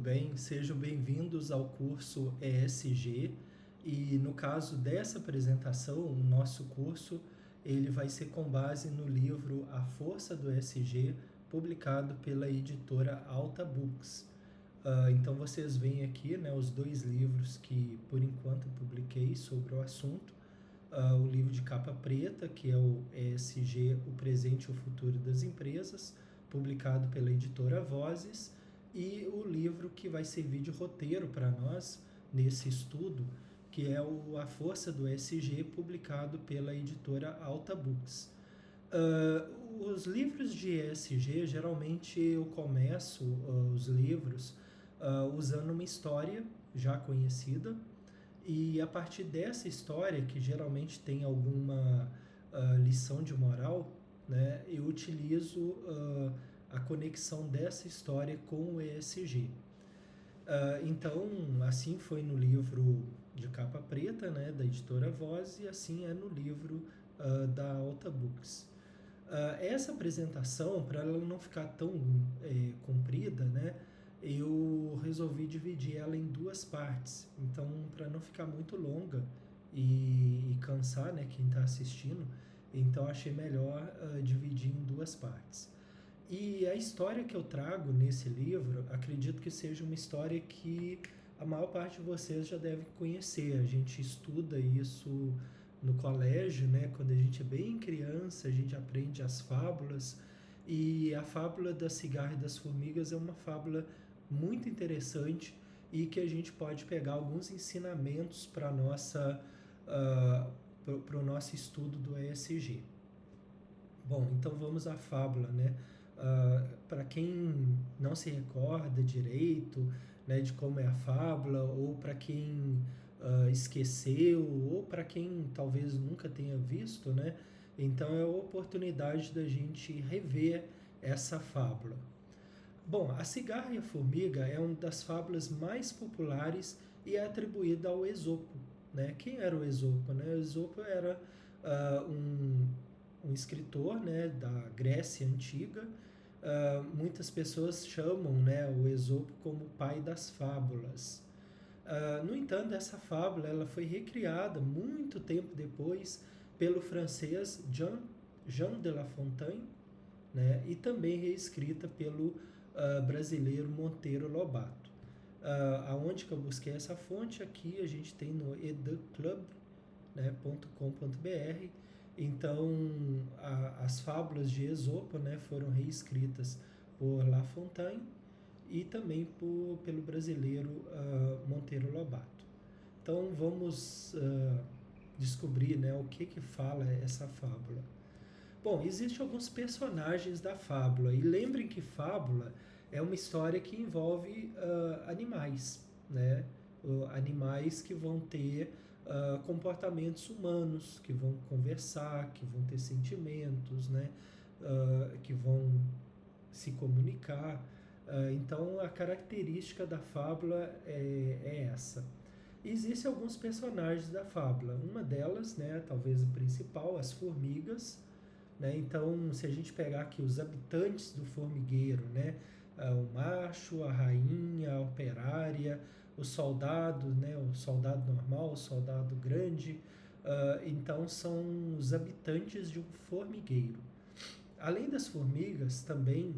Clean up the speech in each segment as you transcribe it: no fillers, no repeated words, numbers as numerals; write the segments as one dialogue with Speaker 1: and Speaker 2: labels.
Speaker 1: Bem, sejam bem-vindos ao curso ESG e no caso dessa apresentação, o nosso curso ele vai ser com base no livro A Força do ESG, publicado pela editora Alta Books. Então vocês veem aqui, né, os dois livros que por enquanto publiquei sobre o assunto. O livro de capa preta, que é o ESG, o presente e o futuro das empresas, publicado pela editora Vozes, e o livro que vai servir de roteiro para nós nesse estudo, que é A Força do ESG, publicado pela editora Alta Books. Os livros de ESG, geralmente eu começo os livros usando uma história já conhecida, e a partir dessa história, que geralmente tem alguma lição de moral, né, eu utilizo a conexão dessa história com o ESG. Então, assim foi no livro de capa preta, né, da editora Voz, e assim é no livro da Alta Books. Essa apresentação, para ela não ficar tão comprida, né, eu resolvi dividir ela em duas partes. Então, para não ficar muito longa e cansar, né, quem está assistindo, então achei melhor dividir em duas partes. E a história que eu trago nesse livro, acredito que seja uma história que a maior parte de vocês já deve conhecer. A gente estuda isso no colégio, né? Quando a gente é bem criança, a gente aprende as fábulas. E a fábula da cigarra e das formigas é uma fábula muito interessante e que a gente pode pegar alguns ensinamentos para o nosso estudo do ESG. Bom, então vamos à fábula, né? Para quem não se recorda direito, né, de como é a fábula, ou para quem esqueceu, ou para quem talvez nunca tenha visto, né? Então é a oportunidade da gente rever essa fábula. Bom, a cigarra e a formiga é uma das fábulas mais populares e é atribuída ao Esopo, né? Quem era o Esopo, né? O Esopo era um escritor, né, da Grécia Antiga. Muitas pessoas chamam, né, o Esopo como o pai das fábulas. No entanto, essa fábula ela foi recriada muito tempo depois pelo francês Jean de La Fontaine, né, e também reescrita pelo brasileiro Monteiro Lobato. Aonde que eu busquei essa fonte? Aqui a gente tem no edclub.com.br. Então, as fábulas de Esopo, né, foram reescritas por La Fontaine e também pelo brasileiro Monteiro Lobato. Então, vamos descobrir, né, o que fala essa fábula. Bom, existem alguns personagens da fábula, e lembrem que fábula é uma história que envolve animais, né? Animais que vão ter comportamentos humanos, que vão conversar, que vão ter sentimentos, né? Que vão se comunicar. Então, a característica da fábula é essa. Existem alguns personagens da fábula. Uma delas, né, talvez a principal, as formigas, né? Então, se a gente pegar aqui os habitantes do formigueiro, né? O macho, a rainha, a operária, o soldado, né? O soldado normal, o soldado grande. Então, são os habitantes de um formigueiro. Além das formigas, também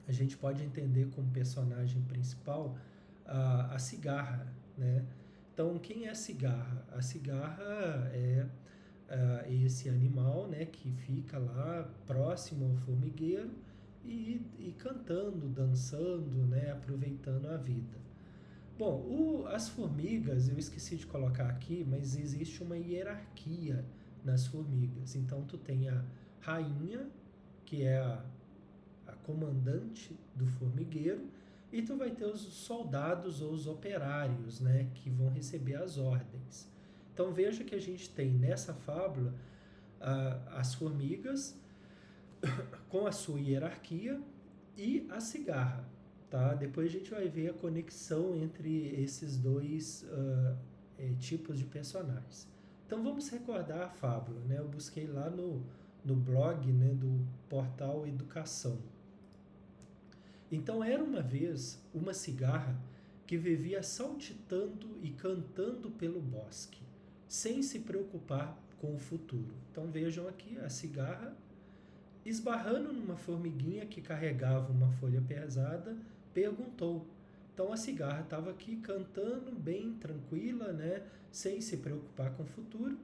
Speaker 1: a gente pode entender como personagem principal a cigarra, né? Então, quem é a cigarra? A cigarra é esse animal, né, que fica lá próximo ao formigueiro e cantando, dançando, né, aproveitando a vida. Bom, as formigas, eu esqueci de colocar aqui, mas existe uma hierarquia nas formigas. Então, tu tem a rainha, que é a comandante do formigueiro, e tu vai ter os soldados ou os operários, né, que vão receber as ordens. Então veja que a gente tem nessa fábula as formigas com a sua hierarquia e a cigarra. Tá? Depois a gente vai ver a conexão entre esses dois tipos de personagens. Então vamos recordar a fábula. Né? Eu busquei lá no blog, né, do portal Educação. Então era uma vez uma cigarra que vivia saltitando e cantando pelo bosque, sem se preocupar com o futuro. Então vejam aqui a cigarra esbarrando numa formiguinha que carregava uma folha pesada, perguntou. Então a cigarra estava aqui cantando bem tranquila, né, sem se preocupar com o futuro,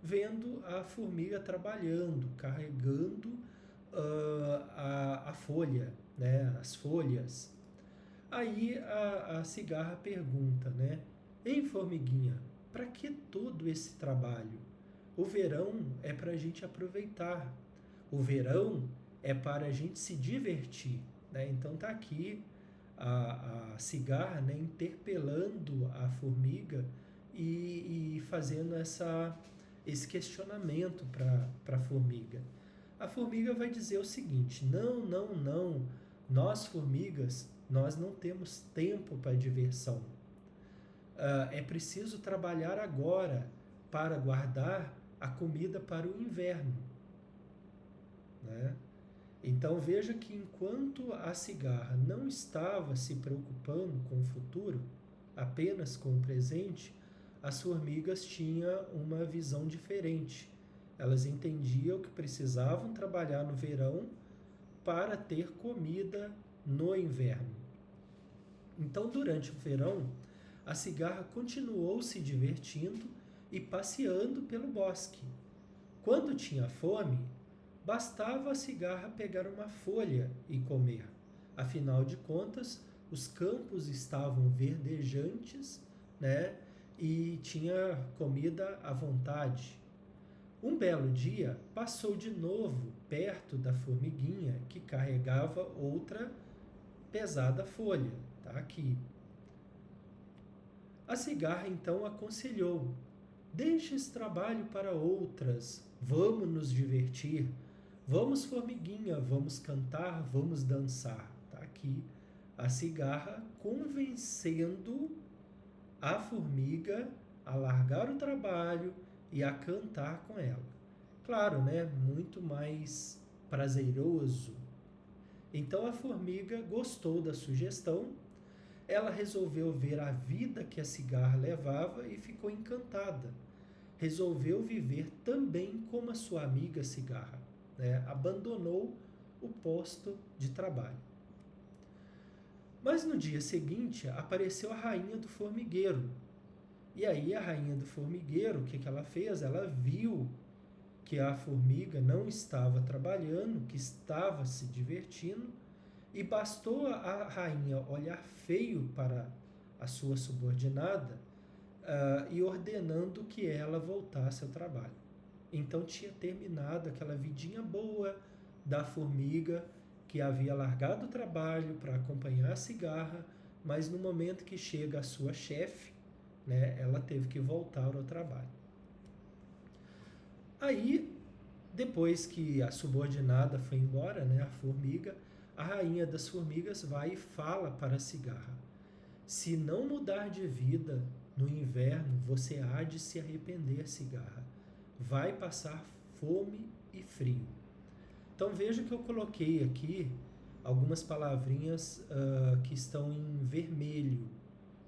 Speaker 1: vendo a formiga trabalhando, carregando a folha, né, as folhas. Aí a cigarra pergunta, né, ei formiguinha, para que todo esse trabalho? O verão é para a gente aproveitar. O verão é para a gente se divertir, né? Então tá aqui a cigarra, né, interpelando a formiga e fazendo esse questionamento para a formiga. A formiga vai dizer o seguinte: não, não, não, nós formigas, nós não temos tempo para diversão. É preciso trabalhar agora para guardar a comida para o inverno, né? Então veja que enquanto a cigarra não estava se preocupando com o futuro, apenas com o presente, as formigas tinham uma visão diferente. Elas entendiam que precisavam trabalhar no verão para ter comida no inverno. Então, durante o verão, a cigarra continuou se divertindo e passeando pelo bosque. Quando tinha fome, bastava a cigarra pegar uma folha e comer. Afinal de contas, os campos estavam verdejantes, né? E tinha comida à vontade. Um belo dia, passou de novo perto da formiguinha que carregava outra pesada folha. Tá aqui. A cigarra então aconselhou: deixe esse trabalho para outras, vamos nos divertir. Vamos, formiguinha, vamos cantar, vamos dançar. Tá aqui a cigarra convencendo a formiga a largar o trabalho e a cantar com ela. Claro, né? Muito mais prazeroso. Então a formiga gostou da sugestão. Ela resolveu ver a vida que a cigarra levava e ficou encantada. Resolveu viver também como a sua amiga cigarra. Né? Abandonou o posto de trabalho. Mas no dia seguinte apareceu a rainha do formigueiro. E aí a rainha do formigueiro, o que ela fez? Ela viu que a formiga não estava trabalhando, que estava se divertindo, e bastou a rainha olhar feio para a sua subordinada e ordenando que ela voltasse ao trabalho. Então tinha terminado aquela vidinha boa da formiga que havia largado o trabalho para acompanhar a cigarra, mas no momento que chega a sua chefe, né, ela teve que voltar ao trabalho. Aí, depois que a subordinada foi embora, né, a formiga, a rainha das formigas vai e fala para a cigarra: se não mudar de vida no inverno, você há de se arrepender, cigarra. Vai passar fome e frio. Então veja que eu coloquei aqui algumas palavrinhas que estão em vermelho.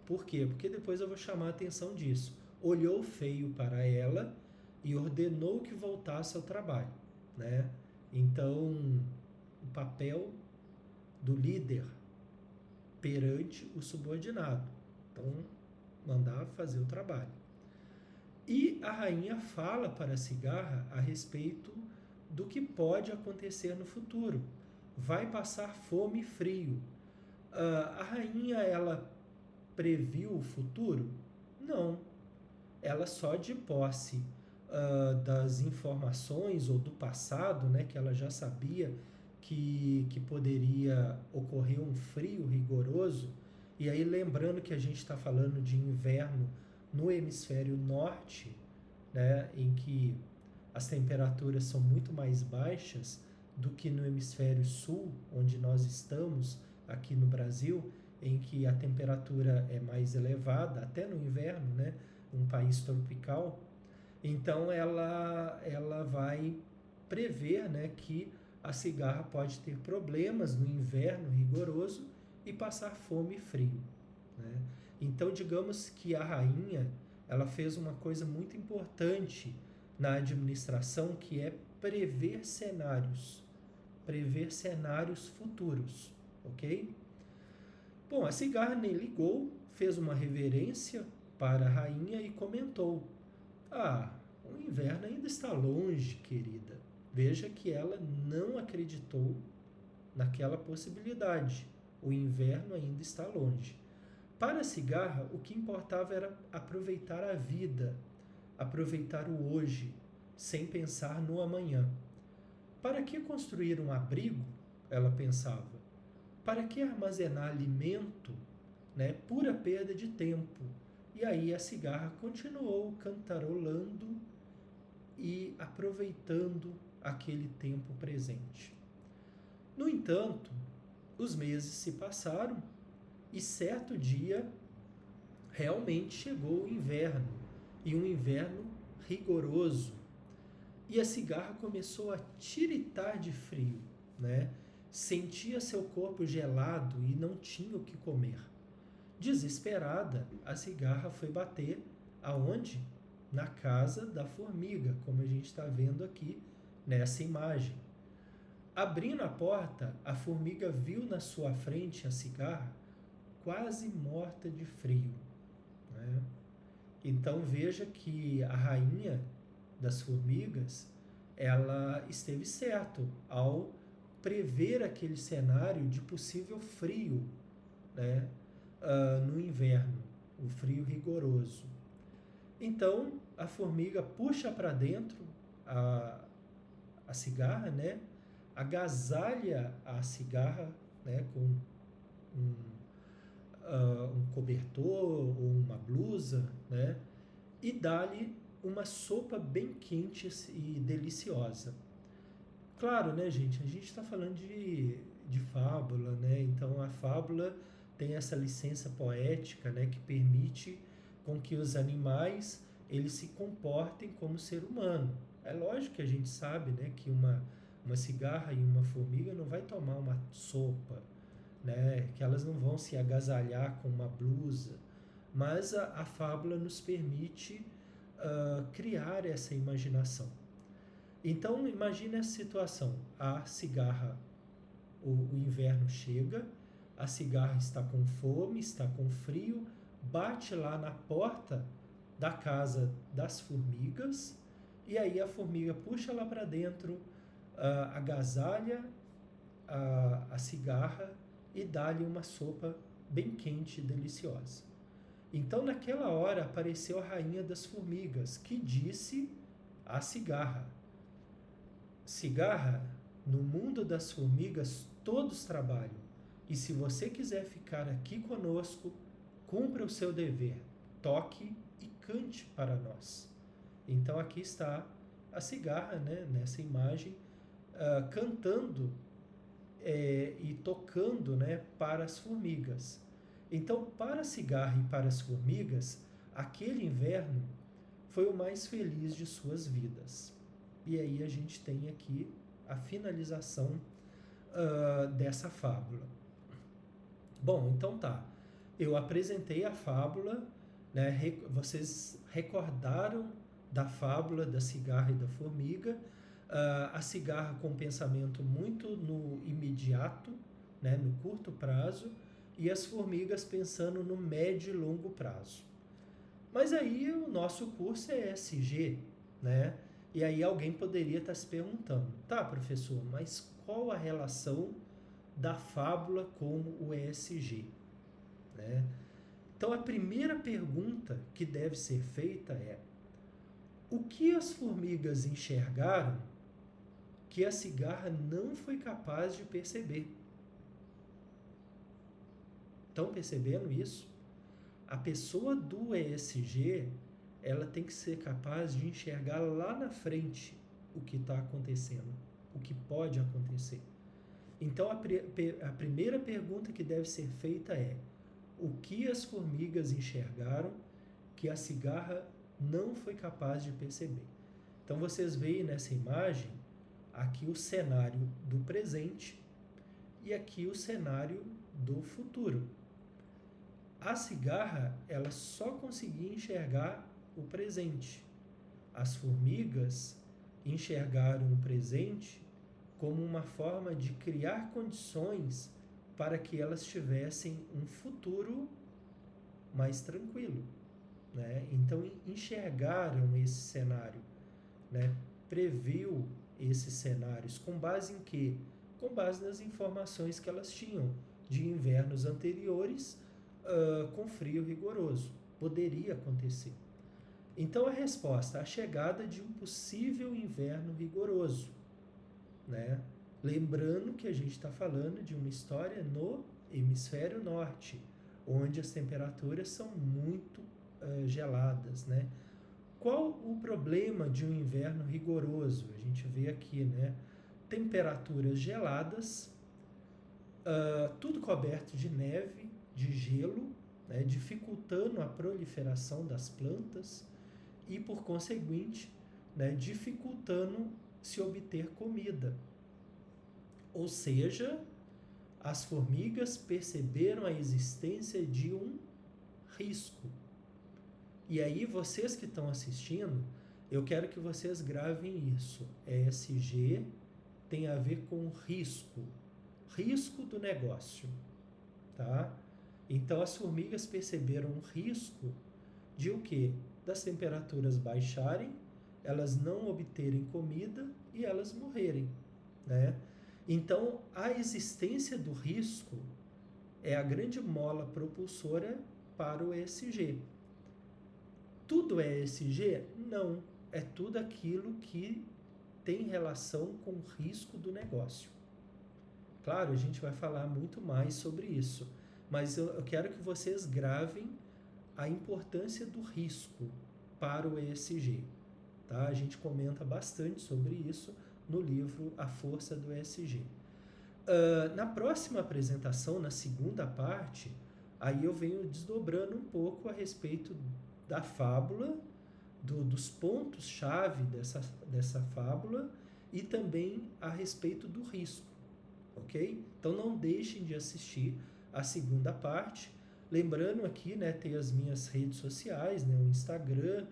Speaker 1: Por quê? Porque depois eu vou chamar a atenção disso. Olhou feio para ela e ordenou que voltasse ao trabalho, né? Então, o papel do líder perante o subordinado. Então, mandar fazer o trabalho. E a rainha fala para a cigarra a respeito do que pode acontecer no futuro. Vai passar fome e frio. A rainha, ela previu o futuro? Não. Ela só de posse das informações ou do passado, né, que ela já sabia que poderia ocorrer um frio rigoroso, e aí lembrando que a gente está falando de inverno no hemisfério norte, né, em que as temperaturas são muito mais baixas do que no hemisfério sul, onde nós estamos aqui no Brasil, em que a temperatura é mais elevada, até no inverno, né, um país tropical. Então ela vai prever, né, que a cigarra pode ter problemas no inverno rigoroso e passar fome e frio, né? Então, digamos que a rainha, ela fez uma coisa muito importante na administração, que é prever cenários futuros, ok? Bom, a cigarra nem ligou, fez uma reverência para a rainha e comentou: "Ah, o inverno ainda está longe, querida." Veja que ela não acreditou naquela possibilidade. O inverno ainda está longe. Para a cigarra, o que importava era aproveitar a vida, aproveitar o hoje, sem pensar no amanhã. Para que construir um abrigo? Ela pensava. Para que armazenar alimento? Né? Pura perda de tempo. E aí a cigarra continuou cantarolando e aproveitando aquele tempo presente. No entanto, os meses se passaram e certo dia realmente chegou o inverno, e um inverno rigoroso. E a cigarra começou a tiritar de frio, né? Sentia seu corpo gelado e não tinha o que comer. Desesperada, a cigarra foi bater aonde? Na casa da formiga, como a gente está vendo aqui nessa imagem. Abrindo a porta, a formiga viu na sua frente a cigarra quase morta de frio, né? Então veja que a rainha das formigas, ela esteve certo ao prever aquele cenário de possível frio, né? No inverno, o frio rigoroso. Então a formiga puxa para dentro a cigarra, né? Agasalha a cigarra, né? Com um cobertor ou uma blusa, né? E dá-lhe uma sopa bem quente e deliciosa. Claro, né, gente? A gente está falando de fábula, né? Então a fábula tem essa licença poética, né, que permite com que os animais eles se comportem como ser humano. É lógico que a gente sabe, né, que uma cigarra e uma formiga não vai tomar uma sopa, né, que elas não vão se agasalhar com uma blusa, mas a fábula nos permite criar essa imaginação. Então imagine essa situação: a cigarra, o inverno chega, a cigarra está com fome, está com frio, bate lá na porta da casa das formigas, e aí a formiga puxa lá para dentro, agasalha a cigarra e dá-lhe uma sopa bem quente e deliciosa. Então naquela hora apareceu a rainha das formigas, que disse à cigarra: cigarra, no mundo das formigas todos trabalham, e se você quiser ficar aqui conosco, cumpra o seu dever, toque e cante para nós. Então aqui está a cigarra, né, nessa imagem, cantando e tocando, né, para as formigas. Então, para a cigarra e para as formigas, aquele inverno foi o mais feliz de suas vidas. E aí a gente tem aqui a finalização dessa fábula. Bom, então tá. Eu apresentei a fábula, né? Vocês recordaram da fábula da cigarra e da formiga. A cigarra com um pensamento muito no imediato, né? No curto prazo, e as formigas pensando no médio e longo prazo. Mas aí o nosso curso é ESG, né? E aí alguém poderia estar se perguntando: tá, professor, mas qual a relação da fábula com o ESG? Né? Então a primeira pergunta que deve ser feita é: o que as formigas enxergaram que a cigarra não foi capaz de perceber? Estão percebendo isso? A pessoa do ESG, ela tem que ser capaz de enxergar lá na frente o que está acontecendo, o que pode acontecer. Então, a primeira pergunta que deve ser feita é: o que as formigas enxergaram que a cigarra não foi capaz de perceber? Então, vocês veem nessa imagem aqui o cenário do presente e aqui o cenário do futuro. A cigarra, ela só conseguia enxergar o presente. As formigas enxergaram o presente como uma forma de criar condições para que elas tivessem um futuro mais tranquilo, né? Então enxergaram esse cenário, né? Previu esses cenários com base em quê? Com base nas informações que elas tinham de invernos anteriores com frio rigoroso. Poderia acontecer. Então a resposta, a chegada de um possível inverno rigoroso, né? Lembrando que a gente está falando de uma história no hemisfério norte, onde as temperaturas são muito geladas, né? Qual o problema de um inverno rigoroso? A gente vê aqui, né? Temperaturas geladas, tudo coberto de neve, de gelo, né? Dificultando a proliferação das plantas e, por conseguinte, né? Dificultando se obter comida. Ou seja, as formigas perceberam a existência de um risco. E aí, vocês que estão assistindo, eu quero que vocês gravem isso. ESG tem a ver com risco. Risco do negócio, tá? Então, as formigas perceberam um risco de o quê? Das temperaturas baixarem, elas não obterem comida e elas morrerem, né? Então, a existência do risco é a grande mola propulsora para o ESG. Tudo é ESG? Não. É tudo aquilo que tem relação com o risco do negócio. Claro, a gente vai falar muito mais sobre isso, mas eu quero que vocês gravem a importância do risco para o ESG. Tá? A gente comenta bastante sobre isso no livro A Força do ESG. Na próxima apresentação, na segunda parte, aí eu venho desdobrando um pouco a respeito da fábula, dos pontos-chave dessa fábula e também a respeito do risco, ok? Então não deixem de assistir a segunda parte. Lembrando aqui, né, tem as minhas redes sociais, né, o Instagram,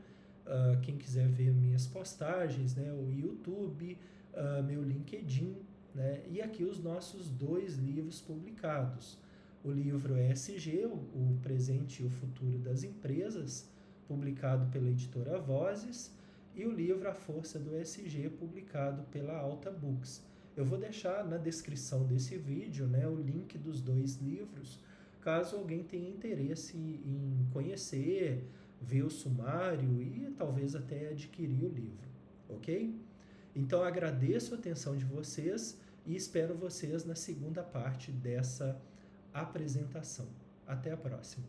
Speaker 1: quem quiser ver minhas postagens, né, o YouTube, meu LinkedIn, né, e aqui os nossos 2 livros publicados. O livro ESG, o presente e o futuro das empresas, publicado pela editora Vozes, e o livro A Força do ESG, publicado pela Alta Books. Eu vou deixar na descrição desse vídeo, né, o link dos 2 livros, caso alguém tenha interesse em conhecer, ver o sumário e talvez até adquirir o livro, ok? Então agradeço a atenção de vocês e espero vocês na segunda parte dessa apresentação. Até a próxima.